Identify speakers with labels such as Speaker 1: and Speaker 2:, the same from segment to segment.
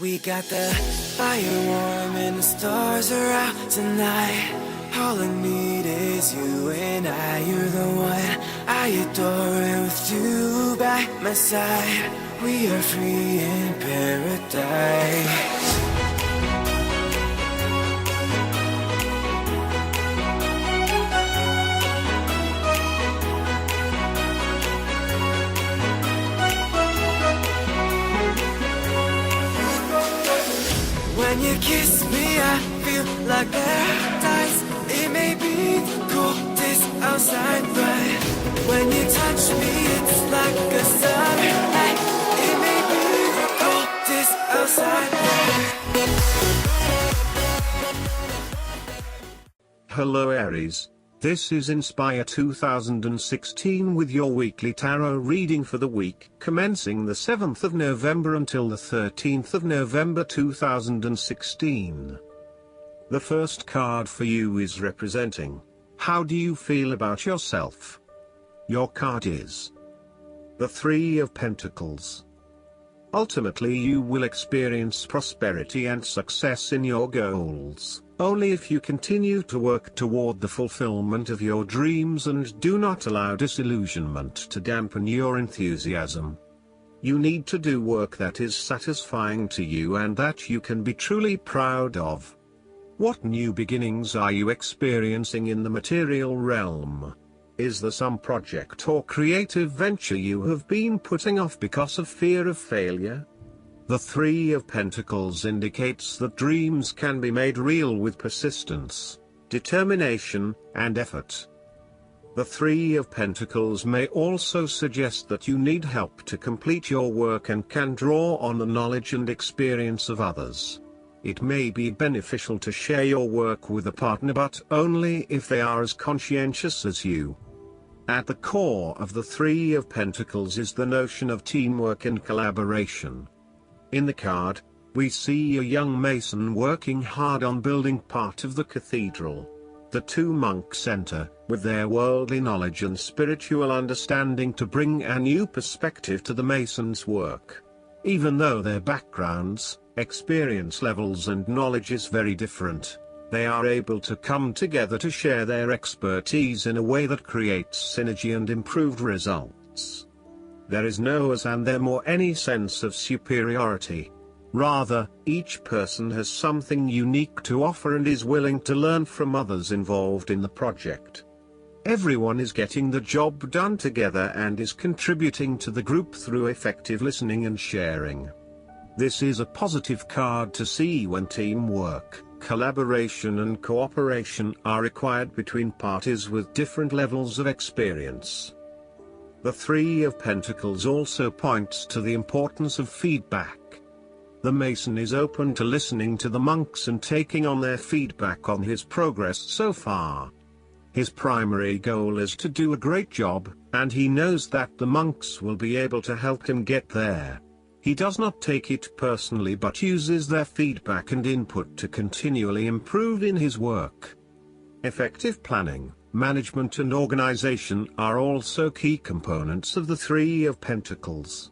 Speaker 1: We got the fire warm and the stars are out tonight. All I need is you and I. You're the one I adore, and with you by my side, we are free in paradise. When you kiss me, I feel like paradise. It may be the coldest outside, but when you touch me, it's like a summer night. It may be the coldest outside.
Speaker 2: Hello Aries, this is Inspire 2016 with your weekly tarot reading for the week commencing the 7th of November until the 13th of November 2016. The first card for you is representing, how do you feel about yourself? Your card is the Three of Pentacles. Ultimately you will experience prosperity and success in your goals, only if you continue to work toward the fulfillment of your dreams and do not allow disillusionment to dampen your enthusiasm. You need to do work that is satisfying to you and that you can be truly proud of. What new beginnings are you experiencing in the material realm? Is there some project or creative venture you have been putting off because of fear of failure? The Three of Pentacles indicates that dreams can be made real with persistence, determination, and effort. The Three of Pentacles may also suggest that you need help to complete your work and can draw on the knowledge and experience of others. It may be beneficial to share your work with a partner, but only if they are as conscientious as you. At the core of the Three of Pentacles is the notion of teamwork and collaboration. In the card, we see a young mason working hard on building part of the cathedral. The two monks enter, with their worldly knowledge and spiritual understanding to bring a new perspective to the mason's work. Even though their backgrounds, experience levels and knowledge is very different, they are able to come together to share their expertise in a way that creates synergy and improved results. There is no us and them or any sense of superiority. Rather, each person has something unique to offer and is willing to learn from others involved in the project. Everyone is getting the job done together and is contributing to the group through effective listening and sharing. This is a positive card to see when teamwork, collaboration and cooperation are required between parties with different levels of experience. The Three of Pentacles also points to the importance of feedback. The mason is open to listening to the monks and taking on their feedback on his progress so far. His primary goal is to do a great job, and he knows that the monks will be able to help him get there. He does not take it personally but uses their feedback and input to continually improve in his work. Effective planning, management and organization are also key components of the Three of Pentacles.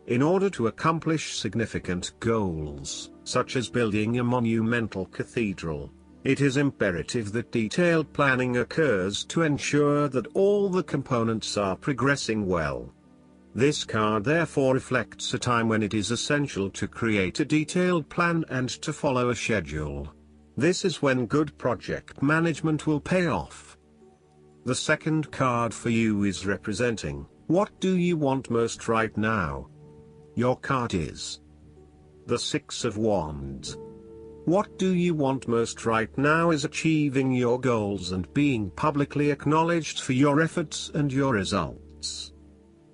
Speaker 2: In order to accomplish significant goals, such as building a monumental cathedral, it is imperative that detailed planning occurs to ensure that all the components are progressing well. This card therefore reflects a time when it is essential to create a detailed plan and to follow a schedule. This is when good project management will pay off. The second card for you is representing, what do you want most right now? Your card is the Six of Wands. What do you want most right now is achieving your goals and being publicly acknowledged for your efforts and your results.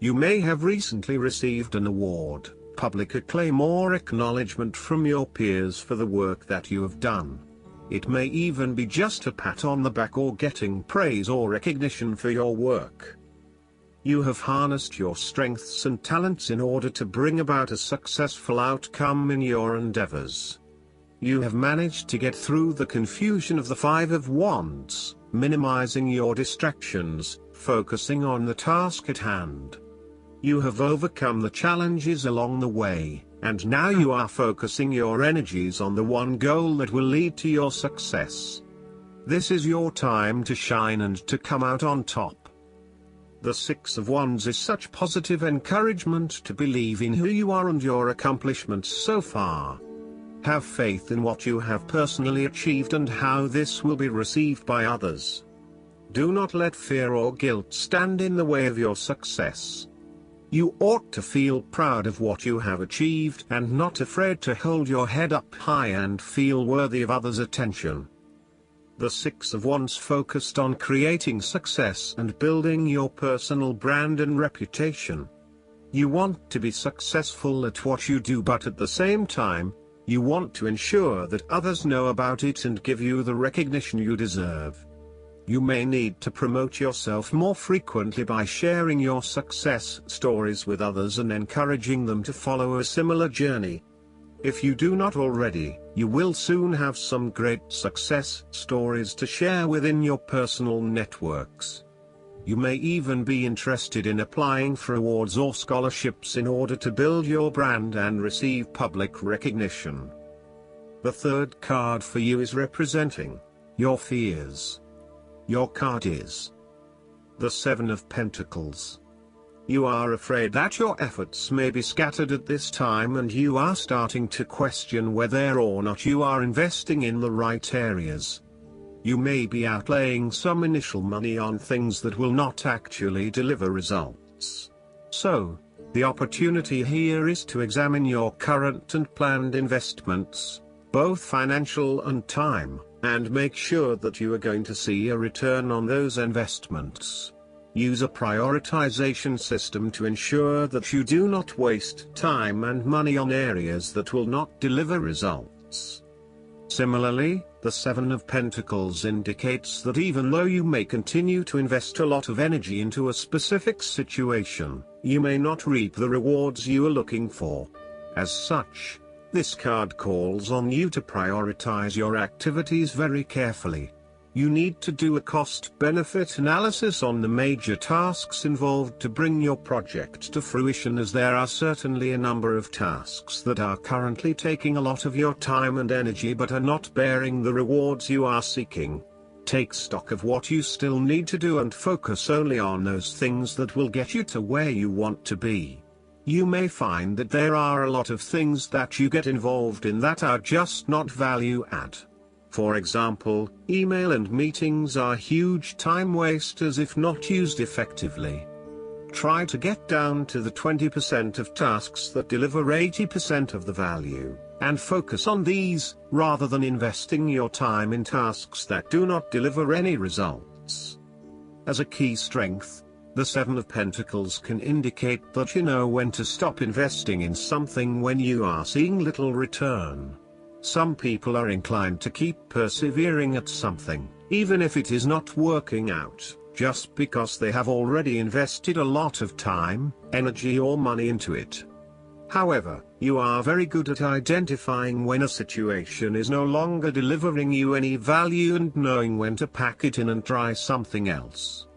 Speaker 2: You may have recently received an award, public acclaim or acknowledgement from your peers for the work that you have done. It may even be just a pat on the back or getting praise or recognition for your work. You have harnessed your strengths and talents in order to bring about a successful outcome in your endeavors. You have managed to get through the confusion of the Five of Wands, minimizing your distractions, focusing on the task at hand. You have overcome the challenges along the way, and now you are focusing your energies on the one goal that will lead to your success. This is your time to shine and to come out on top. The Six of Wands is such positive encouragement to believe in who you are and your accomplishments so far. Have faith in what you have personally achieved and how this will be received by others. Do not let fear or guilt stand in the way of your success. You ought to feel proud of what you have achieved and not afraid to hold your head up high and feel worthy of others' attention. The Six of Wands focused on creating success and building your personal brand and reputation. You want to be successful at what you do, but at the same time, you want to ensure that others know about it and give you the recognition you deserve. You may need to promote yourself more frequently by sharing your success stories with others and encouraging them to follow a similar journey. If you do not already, you will soon have some great success stories to share within your personal networks. You may even be interested in applying for awards or scholarships in order to build your brand and receive public recognition. The third card for you is representing your fears. Your card is the Seven of Pentacles. You are afraid that your efforts may be scattered at this time, and you are starting to question whether or not you are investing in the right areas. You may be outlaying some initial money on things that will not actually deliver results. So, the opportunity here is to examine your current and planned investments, both financial and time, and make sure that you are going to see a return on those investments. Use a prioritization system to ensure that you do not waste time and money on areas that will not deliver results. Similarly, the Seven of Pentacles indicates that even though you may continue to invest a lot of energy into a specific situation, you may not reap the rewards you are looking for. As such, this card calls on you to prioritize your activities very carefully. You need to do a cost-benefit analysis on the major tasks involved to bring your project to fruition, as there are certainly a number of tasks that are currently taking a lot of your time and energy but are not bearing the rewards you are seeking. Take stock of what you still need to do and focus only on those things that will get you to where you want to be. You may find that there are a lot of things that you get involved in that are just not value add. For example, email and meetings are huge time wasters if not used effectively. Try to get down to the 20% of tasks that deliver 80% of the value, and focus on these, rather than investing your time in tasks that do not deliver any results. As a key strength, the Seven of Pentacles can indicate that you know when to stop investing in something when you are seeing little return. Some people are inclined to keep persevering at something, even if it is not working out, just because they have already invested a lot of time, energy or money into it. However, you are very good at identifying when a situation is no longer delivering you any value and knowing when to pack it in and try something else.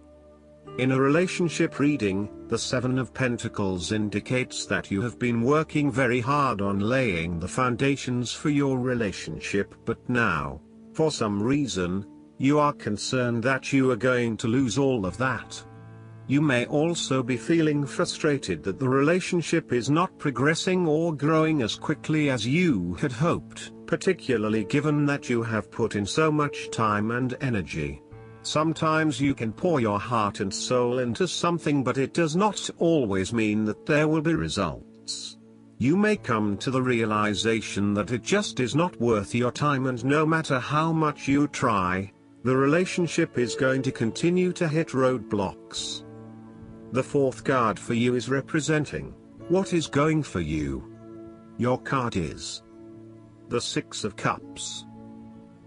Speaker 2: In a relationship reading, the Seven of Pentacles indicates that you have been working very hard on laying the foundations for your relationship, but now, for some reason, you are concerned that you are going to lose all of that. You may also be feeling frustrated that the relationship is not progressing or growing as quickly as you had hoped, particularly given that you have put in so much time and energy. Sometimes you can pour your heart and soul into something, but it does not always mean that there will be results. You may come to the realization that it just is not worth your time, and no matter how much you try, the relationship is going to continue to hit roadblocks. The fourth card for you is representing what is going for you. Your card is the Six of Cups.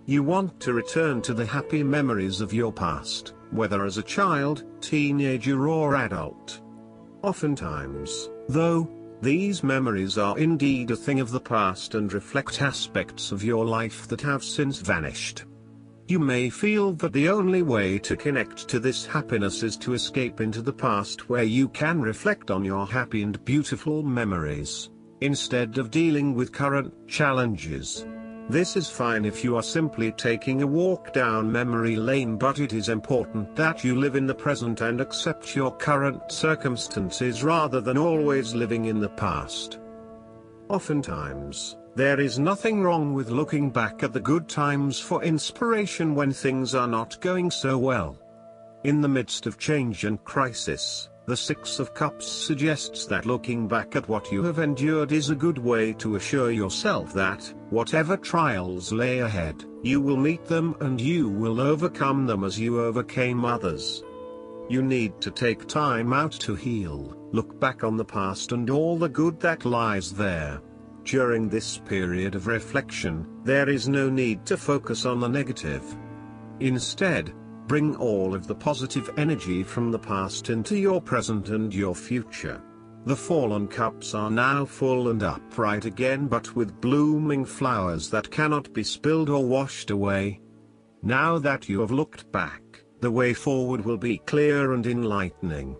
Speaker 2: You want to return to the happy memories of your past, whether as a child, teenager or adult. Oftentimes, though, these memories are indeed a thing of the past and reflect aspects of your life that have since vanished. You may feel that the only way to connect to this happiness is to escape into the past where you can reflect on your happy and beautiful memories, instead of dealing with current challenges. This is fine if you are simply taking a walk down memory lane, but it is important that you live in the present and accept your current circumstances rather than always living in the past. Oftentimes, there is nothing wrong with looking back at the good times for inspiration when things are not going so well. In the midst of change and crisis, the Six of Cups suggests that looking back at what you have endured is a good way to assure yourself that, whatever trials lay ahead, you will meet them and you will overcome them as you overcame others. You need to take time out to heal, look back on the past and all the good that lies there. During this period of reflection, there is no need to focus on the negative. Instead, bring all of the positive energy from the past into your present and your future. The fallen cups are now full and upright again, but with blooming flowers that cannot be spilled or washed away. Now that you have looked back, the way forward will be clear and enlightening.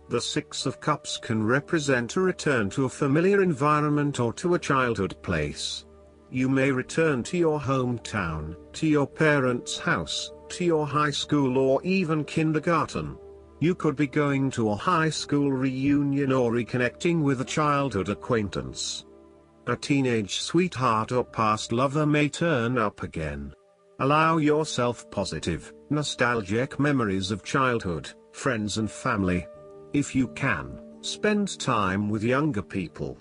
Speaker 2: The Six of Cups can represent a return to a familiar environment or to a childhood place. You may return to your hometown, to your parents' house, to your high school or even kindergarten. You could be going to a high school reunion or reconnecting with a childhood acquaintance. A teenage sweetheart or past lover may turn up again. Allow yourself positive, nostalgic memories of childhood, friends and family. If you can, spend time with younger people.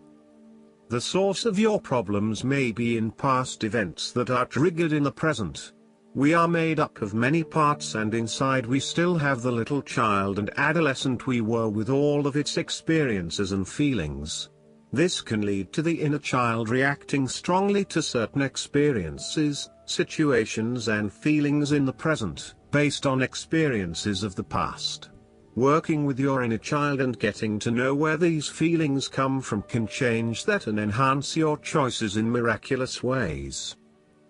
Speaker 2: The source of your problems may be in past events that are triggered in the present. We are made up of many parts and inside we still have the little child and adolescent we were with all of its experiences and feelings. This can lead to the inner child reacting strongly to certain experiences, situations and feelings in the present, based on experiences of the past. Working with your inner child and getting to know where these feelings come from can change that and enhance your choices in miraculous ways.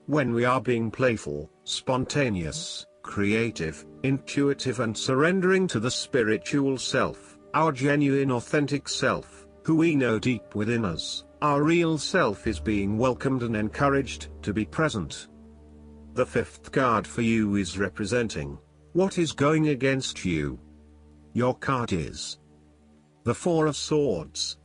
Speaker 2: When we are being playful, spontaneous, creative, intuitive and surrendering to the spiritual self, our genuine authentic self, who we know deep within us, our real self is being welcomed and encouraged to be present. The fifth card for you is representing what is going against you. Your card is the Four of Swords.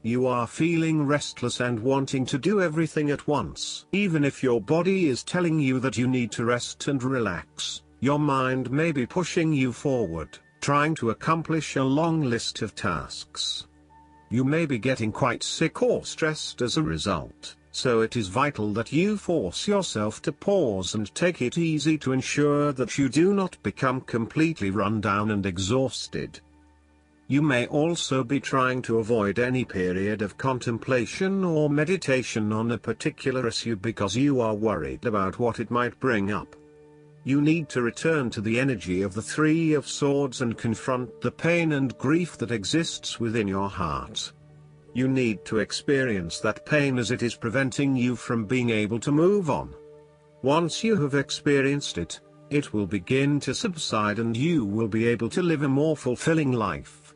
Speaker 2: You are feeling restless and wanting to do everything at once. Even if your body is telling you that you need to rest and relax, your mind may be pushing you forward, trying to accomplish a long list of tasks. You may be getting quite sick or stressed as a result, so it is vital that you force yourself to pause and take it easy to ensure that you do not become completely run down and exhausted. You may also be trying to avoid any period of contemplation or meditation on a particular issue because you are worried about what it might bring up. You need to return to the energy of the Three of Swords and confront the pain and grief that exists within your heart. You need to experience that pain as it is preventing you from being able to move on. Once you have experienced it, it will begin to subside and you will be able to live a more fulfilling life.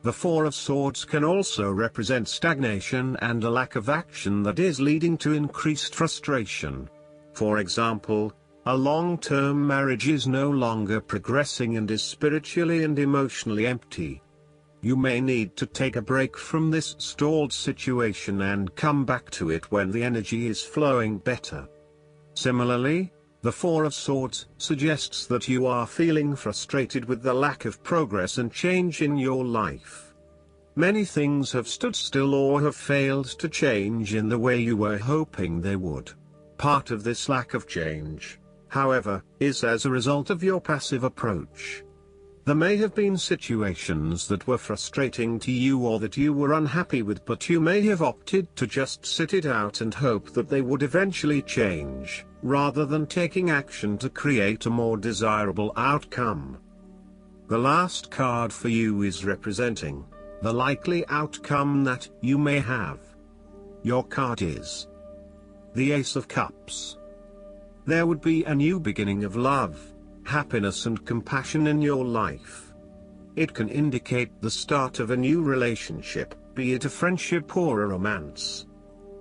Speaker 2: The Four of Swords can also represent stagnation and a lack of action that is leading to increased frustration. For example, a long-term marriage is no longer progressing and is spiritually and emotionally empty. You may need to take a break from this stalled situation and come back to it when the energy is flowing better. Similarly, the Four of Swords suggests that you are feeling frustrated with the lack of progress and change in your life. Many things have stood still or have failed to change in the way you were hoping they would. Part of this lack of change, however, is as a result of your passive approach. There may have been situations that were frustrating to you or that you were unhappy with, but you may have opted to just sit it out and hope that they would eventually change, rather than taking action to create a more desirable outcome. The last card for you is representing the likely outcome that you may have. Your card is the Ace of Cups. There would be a new beginning of love, happiness and compassion in your life. It can indicate the start of a new relationship, be it a friendship or a romance.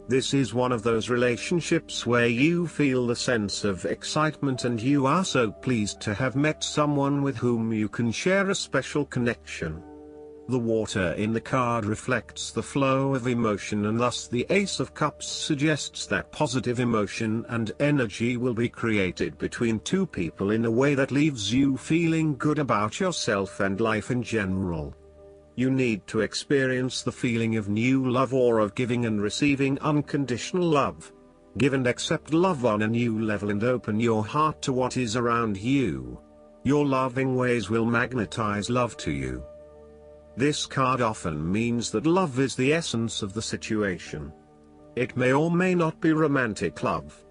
Speaker 2: This is one of those relationships where you feel the sense of excitement and you are so pleased to have met someone with whom you can share a special connection. The water in the card reflects the flow of emotion, and thus the Ace of Cups suggests that positive emotion and energy will be created between two people in a way that leaves you feeling good about yourself and life in general. You need to experience the feeling of new love or of giving and receiving unconditional love. Give and accept love on a new level and open your heart to what is around you. Your loving ways will magnetize love to you. This card often means that love is the essence of the situation. It may or may not be romantic love.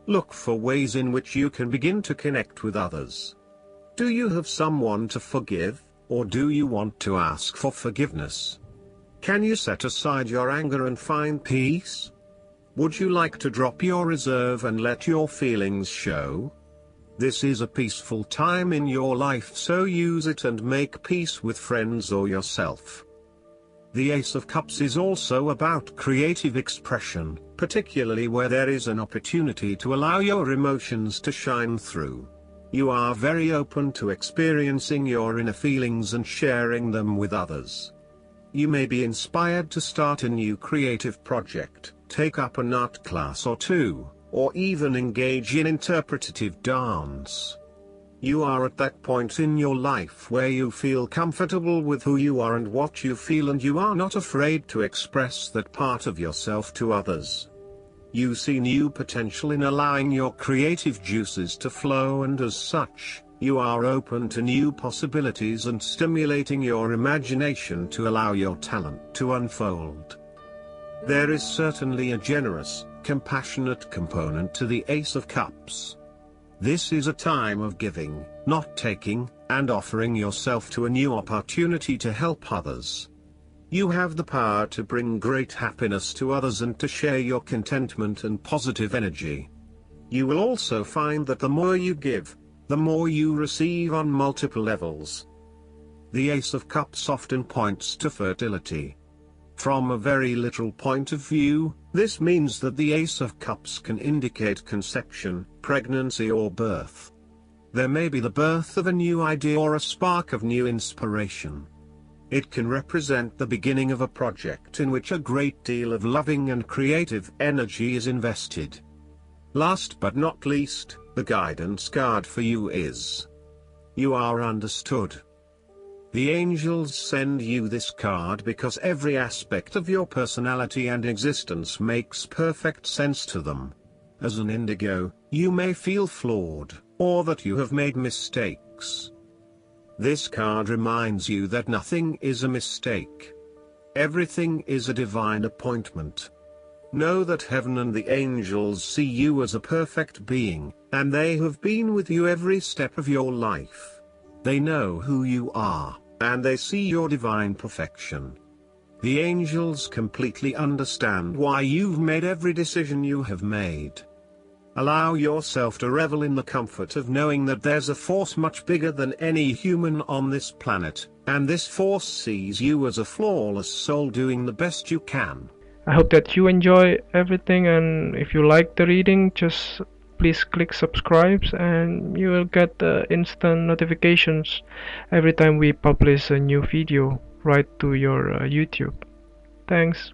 Speaker 2: Look for ways in which you can begin to connect with others. Do you have someone to forgive, or do you want to ask for forgiveness? Can you set aside your anger and find peace? Would you like to drop your reserve and let your feelings show? This is a peaceful time in your life, so use it and make peace with friends or yourself. The Ace of Cups is also about creative expression, particularly where there is an opportunity to allow your emotions to shine through. You are very open to experiencing your inner feelings and sharing them with others. You may be inspired to start a new creative project, take up an art class or two, or even engage in interpretative dance. You are at that point in your life where you feel comfortable with who you are and what you feel, and you are not afraid to express that part of yourself to others. You see new potential in allowing your creative juices to flow, and as such, you are open to new possibilities and stimulating your imagination to allow your talent to unfold. There is certainly a generous, compassionate component to the Ace of Cups. This is a time of giving, not taking, and offering yourself to a new opportunity to help others. You have the power to bring great happiness to others and to share your contentment and positive energy. You will also find that the more you give, the more you receive on multiple levels. The Ace of Cups often points to fertility. From a very literal point of view, this means that the Ace of Cups can indicate conception, pregnancy or birth. There may be the birth of a new idea or a spark of new inspiration. It can represent the beginning of a project in which a great deal of loving and creative energy is invested. Last but not least, the guidance card for you is: you are understood. The angels send you this card because every aspect of your personality and existence makes perfect sense to them. As an indigo, you may feel flawed, or that you have made mistakes. This card reminds you that nothing is a mistake. Everything is a divine appointment. Know that heaven and the angels see you as a perfect being, and they have been with you every step of your life. They know who you are, and they see your divine perfection. The angels completely understand why you've made every decision you have made. Allow yourself to revel in the comfort of knowing that there's a force much bigger than any human on this planet, and this force sees you as a flawless soul doing the best you can.
Speaker 3: I hope that you enjoy everything, and if you like the reading, just please click subscribe and you will get instant notifications every time we publish a new video right to your YouTube. Thanks.